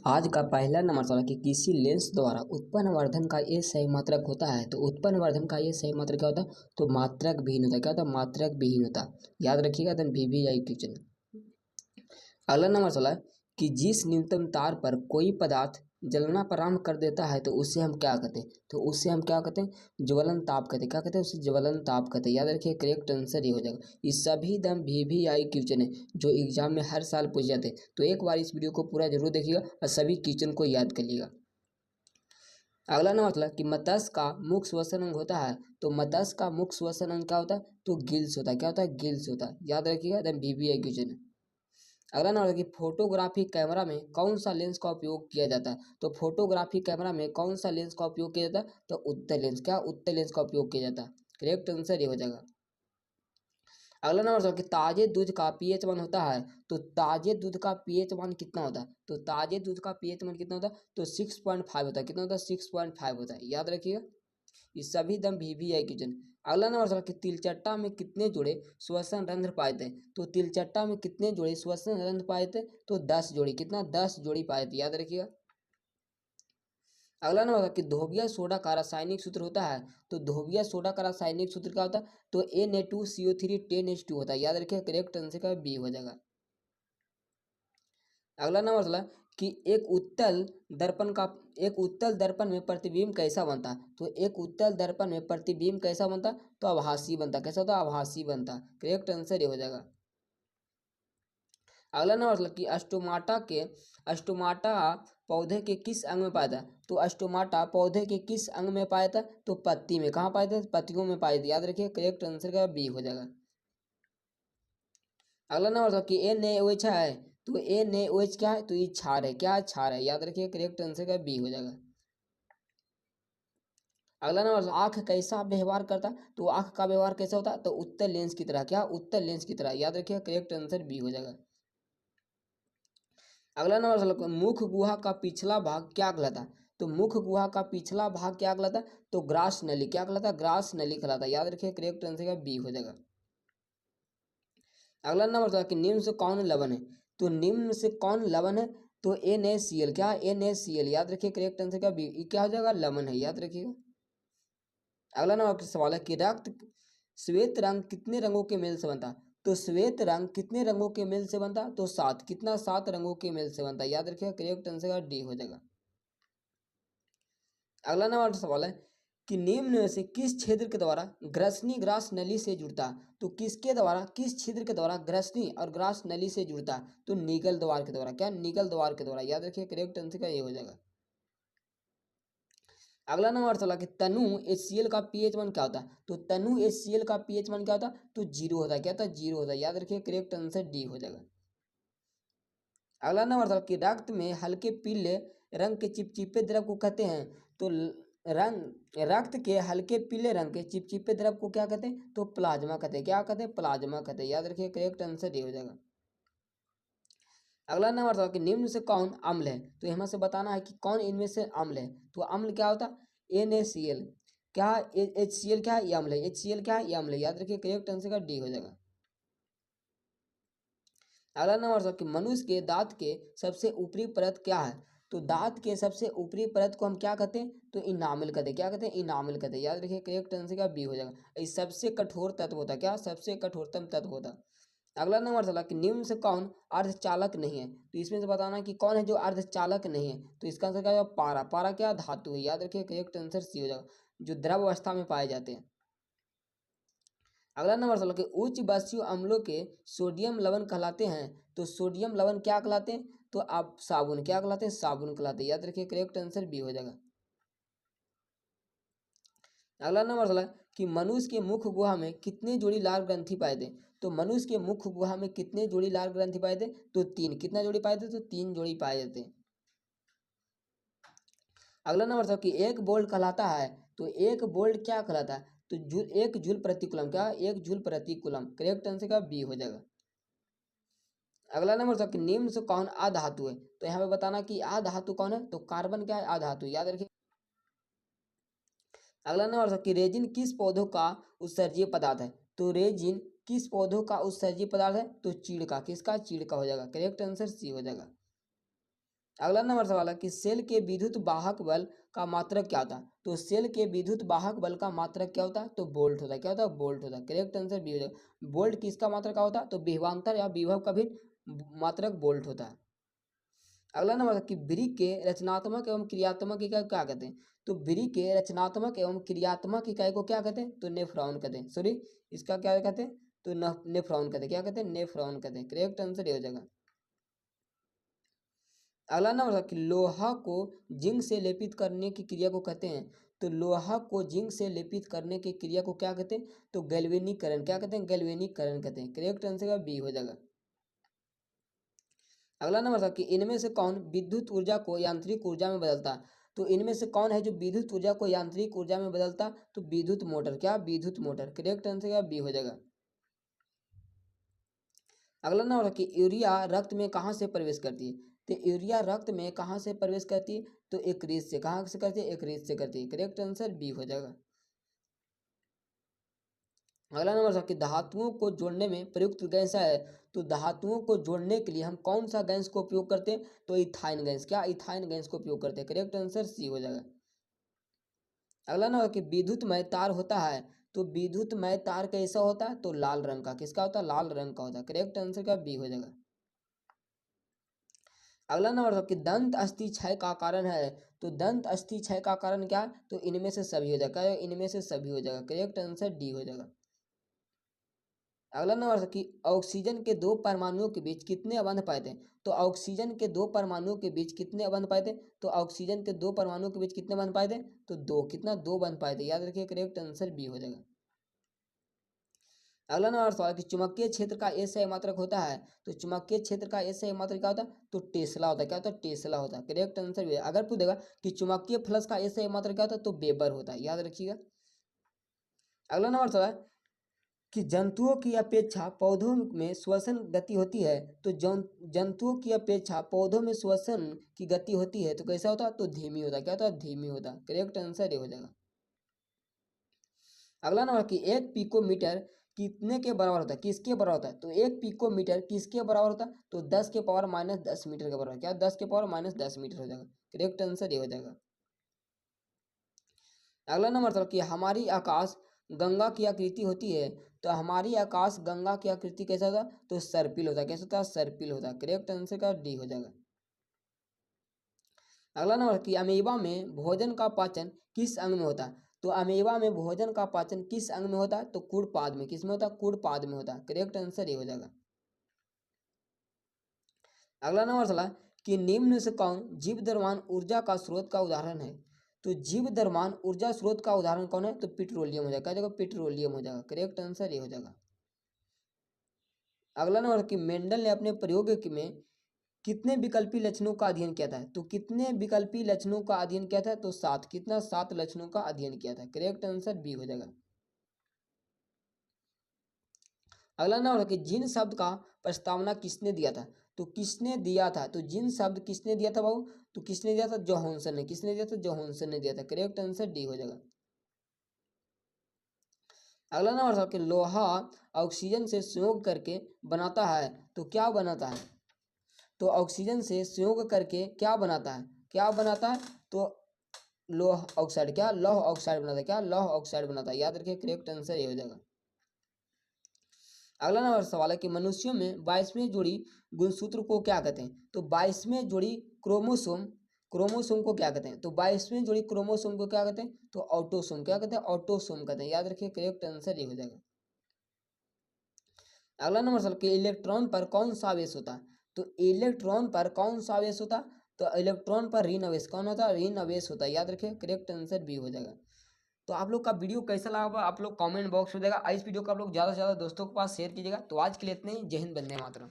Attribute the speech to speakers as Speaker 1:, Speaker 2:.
Speaker 1: आज का पहला नंबर सवाल कि किसी लेंस द्वारा उत्पन्न वर्धन का ये सही मात्रक होता है। तो उत्पन्न वर्धन का ये सही मात्रक क्या होता है? तो मात्रक विहीन होता है। क्या होता है? मात्रक विहीन होता है। याद रखिएगा। Then VVI question. अगला नंबर सवाल है कि जिस न्यूनतम तार पर कोई पदार्थ जलना प्रारंभ कर देता है तो उसे हम क्या कहते हैं? तो उसे हम क्या कहते हैं? ज्वलन ताप कहते हैं। क्या कहते हैं? उसे ज्वलन ताप कहते हैं। याद रखिए, करेक्ट आंसर ये हो जाएगा। ये सभी दम VVI क्वेश्चन है जो एग्जाम में हर साल पूछ जाते हैं। तो एक बार इस वीडियो को पूरा जरूर देखिएगा और सभी क्वेश्चन को याद करिएगा। अगला नंबर मतलब कि मत्स्य का मुख्य श्वसन अंग होता है। तो मत्स्य का मुख्य श्वसन अंग क्या होता है? तो गिल्स होता है। क्या होता है? गिल्स होता है। याद रखिएगा। देन VVI क्वेश्चन है। अगला नंबर कि फोटोग्राफी कैमरा में कौन सा लेंस का उपयोग किया जाता है? तो फोटोग्राफी कैमरा में कौन सा लेंस का उपयोग किया जाता है? तो उत्तल लेंस। क्या? उत्तल लेंस का उपयोग किया जाता है। करेक्ट आंसर ये हो जाएगा। अगला नंबर कि ताजे दूध का pH मान होता है। तो ताजे दूध का pH मान कितना होता है? तो ताजे दूध का pH मान कितना होता है? तो 6.5 होता है। कितना होता है? 6.5 होता है। याद रखिएगा। ये सभी दम VVI क्वेश्चन। अगला नंबर सवाल कि तिलचट्टा में कितने जोड़े श्वसन रंध्र पाए थे? तो तिलचट्टा में कितने जोड़े श्वसन रंध्र पाए थे? तो 10 जोड़ी। कितना? 10 जोड़ी पाए थे। याद रखिएगा। अगला नंबर कि धोबिया सोडा का रासायनिक सूत्र होता है। तो धोबिया सोडा का रासायनिक सूत्र क्या होता है? तो Na2CO3 10H2 होता है। याद रखिए। करेक्ट आंसर का B हो जाएगा। अगला नंबर सवाल कि एक उत्तल दर्पण में प्रतिबिंब कैसा बनता है? तो एक उत्तल दर्पण में प्रतिबिंब कैसा बनता है? तो आभासी बनता। कैसा होता है? आभासी बनता। करेक्ट आंसर ये हो जाएगा। अगला नंबर सवाल कि अस्टोमाटा पौधे के किस अंग में पाया था? तो अस्टोमाटा पौधे के किस अंग में पाया था? तो पत्ती में। कहाँ पाए थे? पत्तियों में पाए थे। याद रखिए। करेक्ट आंसर का B हो जाएगा। अगला नंबर था कि NaOH है। तो NaOH क्या है? तो ये क्षार है। क्या है? क्षार है। याद रखिए। करेक्ट आंसर का B हो जाएगा। अगला नंबर आंख कैसा व्यवहार करता? तो आंख का व्यवहार कैसा होता? तो उत्तल लेंस की तरह। क्या? उत्तल लेंस की तरह। याद रखिए। करेक्ट आंसर B हो जाएगा। अगला नंबर मुख गुहा का पिछला भाग क्या कहलाता? तो मुख गुहा का पिछला भाग क्या कहलाता? तो ग्रास नली। क्या कहलाता? ग्रास नली कहलाता। याद रखिए। करेक्ट आंसर का B हो जाएगा। अगला नंबर था कि निम्न से कौन लवण है? तो निम्न से कौन लवण है? तो NaCl। क्या? NaCl। याद रखिए। करेक्ट आंसर का B। ये क्या हो जाएगा? लवण है। याद रखिएगा। अगला नंबर का सवाल है कि रक्त श्वेत रंग कितने रंगों के मेल से बनता? तो श्वेत रंग कितने रंगों के मेल से बनता? तो 7। कितना? 7 रंगों के मेल से बनता। याद रखिएगा। करेक्ट आंसर का D हो जाएगा। अगला नंबर सवाल है कि निम्न में से किस क्षेत्र के द्वारा ग्रसनी ग्रास नली से जुड़ता? तो किसके द्वारा, किस क्षेत्र के द्वारा ग्रसनी और ग्रास नली से जुड़ता? तो निगल द्वार के द्वारा। क्या? निगल द्वार के द्वारा। याद रखिए। करेक्ट आंसर का ये हो जाएगा। अगला नंबर सवाल कि तनु HCl का pH मान क्या होता है? तो तनु HCl का pH मान क्या होता है? तो 0 होता है। क्या होता है? 0 होता है। याद रखिए। करेक्ट आंसर D हो जाएगा। अगला नंबर सवाल कि रक्त में हल्के पीले रंग के चिपचिपे द्रव को कहते हैं। तो रक्त के हल्के पीले रंग के चिपचिपे द्रव को क्या कहते हैं? तो प्लाज्मा कहते हैं। क्या कहते हैं? प्लाज्मा कहते हैं। याद रखिए। करेक्ट आंसर ये हो जाएगा। अगला नंबर सवाल कि निम्न से कौन अम्ल है? तो हमें से बताना है कि कौन इनमें से अम्ल है। तो अम्ल क्या होता है? NaCl। क्या? HCl क्या है? ये अम्ल है। HCl क्या है? ये अम्ल है। याद रखिए। करेक्ट आंसर का D हो जाएगा। अगला नंबर सवाल कि मनुष्य के दांत के सबसे ऊपरी परत क्या है? तो दांत के सबसे ऊपरी परत को हम क्या कहते हैं? तो इनामिल कहते हैं। क्या कहते हैं? इनामिल कहते हैं। याद रखिए। करेक्ट आंसर का B हो जाएगा। ये सबसे कठोर तत्व होता है। क्या? सबसे कठोरतम तत्व होता है। अगला नंबर सवाल कि निम्न से कौन अर्धचालक नहीं है? तो इसमें से बताना है कि कौन है जो अर्धचालक नहीं है। तो इसका आंसर क्या होगा? पारा। पारा क्या? धातु है। याद रखिए। करेक्ट आंसर C हो जाएगा। जो द्रव अवस्था में पाए जाते हैं। अगला नंबर सवाल कि उच्च बस्यु अम्लों के सोडियम लवण कहलाते हैं। तो सोडियम लवण क्या कहलाते हैं? तो आप साबुन। क्या कहलाते हैं? साबुन कहलाते हैं। याद रखिए। करेक्ट आंसर B हो जाएगा। अगला नंबर सवाल कि मनुष्य के मुख गुहा में कितने जोड़ी लाल ग्रंथि पाए थे? तो मनुष्य के मुख गुहा में कितने जोड़ी लाल ग्रंथि पाए थे? तो 3। कितना जोड़ी पाए थे? तो 3 जोड़ी पाए जाते हैं। अगला नंबर सवाल कि एक बोल्ट कहलाता है। तो एक बोल्ट क्या कहलाता है? तो एक जूल प्रति कूलम। क्या? एक जूल प्रति कूलम। करेक्ट आंसर का B हो जाएगा। अगला नंबर था कि निम्न से कौन अधातु है? तो यहाँ पे बताना कि अधातु कौन है? तो कार्बन क्या है? अधातु। याद रखिए। अगला नंबर था कि रेजिन किस पौधों का उत्सर्जीय पदार्थ है? तो रेजिन किस पौधों का उत्सर्जीय पदार्थ है? तो चीड़ का। किसका? चीड़ का हो जाएगा। करेक्ट आंसर C हो जाएगा। अगला नंबर सवाल है कि सेल के विद्युत वाहक बल का मात्रक क्या होता है? तो सेल के विद्युत वाहक बल का मात्रक क्या होता है? तो वोल्ट होता है। क्या होता है? वोल्ट होता है। करेक्ट आंसर बी हो जाएगा। वोल्ट किसका मात्रक क्या होता है? तो विभवांतर या विभव का भी मात्रक वोल्ट होता है। अगला नंबर कि ब्रिक के रचनात्मक एवं क्रियात्मक इकाई को क्या कहते हैं? तो ब्रिक के रचनात्मक एवं क्रियात्मक इकाई को क्या कहते हैं? तो नेफ्रॉन कहते हैं। सॉरी, इसका क्या कहते हैं? तो नेफ्रॉन कहते हैं। क्या कहते हैं? नेफ्रॉन कहते हैं। करेक्ट आंसर ये हो जाएगा। अगला नंबर कि लोहा को जिंक से लेपित करने की क्रिया को कहते हैं। तो लोहा को जिंक से लेपित करने की क्रिया को क्या कहते हैं? तो गैल्वेनीकरण। क्या कहते हैं? गैल्वेनीकरण कहते हैं। करेक्ट आंसर का बी हो जाएगा। अगला नंबर था कि इनमें से कौन विद्युत ऊर्जा को यांत्रिक ऊर्जा में बदलता है? तो इनमें से कौन है जो विद्युत ऊर्जा को यांत्रिक ऊर्जा में बदलता? तो विद्युत मोटर। क्या? विद्युत मोटर। करेक्ट आंसर का बी हो जाएगा। अगला नंबर है कि यूरिया रक्त में कहाँ से प्रवेश करती है? तो यूरिया रक्त में कहाँ से प्रवेश करती है? तो यकृत से। कहाँ से करती है? यकृत से करती है। करेक्ट आंसर बी हो जाएगा। अगला नंबर है कि धातुओं को जोड़ने में प्रयुक्त गैस है। तो धातुओं को जोड़ने के लिए हम कौन सा गैस को उपयोग करते हैं? तो इथाइन गैस। क्या? इथाइन गैस को उपयोग करते हैं। करेक्ट आंसर सी हो जाएगा। अगला नंबर कि विद्युतमय तार होता है। तो विद्युतमय तार कैसा होता है? तो लाल रंग का। किसका होता है? लाल रंग का होता है। करेक्ट आंसर का बी हो जाएगा। अगला नंबर कि दंत अस्थि क्षय का कारण है। तो दंत अस्थि क्षय का कारण क्या है? तो इनमें से सभी हो जाएगा। इनमें से सभी हो जाएगा। करेक्ट आंसर डी हो जाएगा। अगला नंबर कि ऑक्सीजन के दो परमाणुओं के बीच कितने अबंध पाए थे? तो ऑक्सीजन के दो परमाणुओं के बीच कितने अबंध पाए थे? तो ऑक्सीजन के दो परमाणुओं के बीच कितने बंध पाए थे? तो दो। कितना? दो बंध पाए थे। याद रखिए। करेक्ट आंसर बी हो जाएगा। अगला नंबर सवाल कि चुंबकीय क्षेत्र का एसआई मात्रक होता है। तो चुंबकीय क्षेत्र का एसआई मात्रक क्या होता है? तो टेस्ला होता है। क्या होता है? टेस्ला होता है। करेक्ट आंसर भी है। अगर पूछेगा कि चुंबकीय फ्लक्स का एसआई मात्रक क्या होता है? तो वेबर होता है। याद रखिएगा। अगला नंबर सवाल कि जंतुओं की अपेक्षा पौधों में श्वसन गति होती है। तो जंतुओं की अपेक्षा पौधों में श्वसन की गति होती है तो कैसा होता है? तो धीमी होता है। क्या होता है? धीमी होता है। करेक्ट आंसर ये हो जाएगा। अगला नंबर कि एक पिकोमीटर कितने के बराबर होता है? किसके बराबर होता है? तो एक पिकोमीटर किसके बराबर होता है? तो 10 के पावर माइनस 10 मीटर के बराबर। क्या? 10 के पावर माइनस 10 मीटर हो जाएगा। करेक्ट आंसर ये हो जाएगा। अगला नंबर था कि हमारी आकाश गंगा की आकृति होती है। तो हमारी आकाश गंगा की आकृति कैसा होता है? तो सर्पिल होता है। कैसा होता है? सर्पिल होता है। करेक्ट आंसर का डी हो जाएगा। अगला नंबर कि अमीबा में भोजन का पाचन किस अंग में होता है? तो अमीबा में भोजन का पाचन किस अंग में होता है? तो कुड़पाद में। किस में होता है? कुड़पाद में होता है। करेक्ट आंसर ये हो जाएगा। अगला नंबर सवाल कि निम्न से कौन जीव द्रव्यमान ऊर्जा का स्रोत का उदाहरण है? तो जीव द्रव्यमान ऊर्जा स्रोत का उदाहरण कौन है? तो पेट्रोलियम हो जाएगा। क्या जगह? पेट्रोलियम हो जाएगा। करेक्ट आंसर ये हो जाएगा। अगला नंबर कि मेंडल ने अपने प्रयोग में कितने विकल्पी लक्षणों का अध्ययन किया था? तो कितने विकल्पी लक्षणों का अध्ययन किया था? तो 7। कितना? 7 लक्षणों का अध्ययन किया था। करेक्ट आंसर बी हो जाएगा। अगला नंबर कि जिन शब्द का प्रस्तावना किसने दिया था? तो किसने दिया था? तो जिन शब्द किसने दिया था बाबू? तो किसने दिया था? जोहानसन ने। किसने दिया था? जोहानसन ने दिया था। करेक्ट आंसर डी हो जाएगा। अगला नंबर था कि लोहा ऑक्सीजन से संयोग करके बनाता है तो क्या बनाता है? तो ऑक्सीजन से संयोग करके क्या बनाता है? क्या बनाता है? तो लौह ऑक्साइड। क्या? लौह ऑक्साइड बनाता है। क्या? लौह ऑक्साइड बनाता है। याद रखिए। करेक्ट आंसर ये हो जाएगा। अगला नंबर सवाल है कि मनुष्यों में 22वें जोड़ी गुणसूत्र को क्या कहते हैं? तो 22वें जोड़ी क्रोमोसोम क्रोमोसोम को क्या कहते हैं? तो 22वें जोड़ी क्रोमोसोम को क्या कहते हैं? तो ऑटोसोम। क्या कहते हैं? ऑटोसोम कहते हैं। याद रखिए। करेक्ट आंसर ये हो जाएगा। अगला नंबर सवाल कि इलेक्ट्रॉन पर कौन सा आवेश होता है? तो इलेक्ट्रॉन पर कौन सा आवेश होता है? तो इलेक्ट्रॉन पर ऋण आवेश। कौन होता है? ऋण आवेश होता है। याद रखिए। करेक्ट आंसर बी हो जाएगा। तो आप लोग का वीडियो कैसा लगा आप लोग कमेंट बॉक्स में देगा। इस वीडियो को आप लोग ज़्यादा से ज़्यादा दोस्तों के पास शेयर कीजिएगा। तो आज के लिए इतने ही। जय हिंद, वंदे मातरम।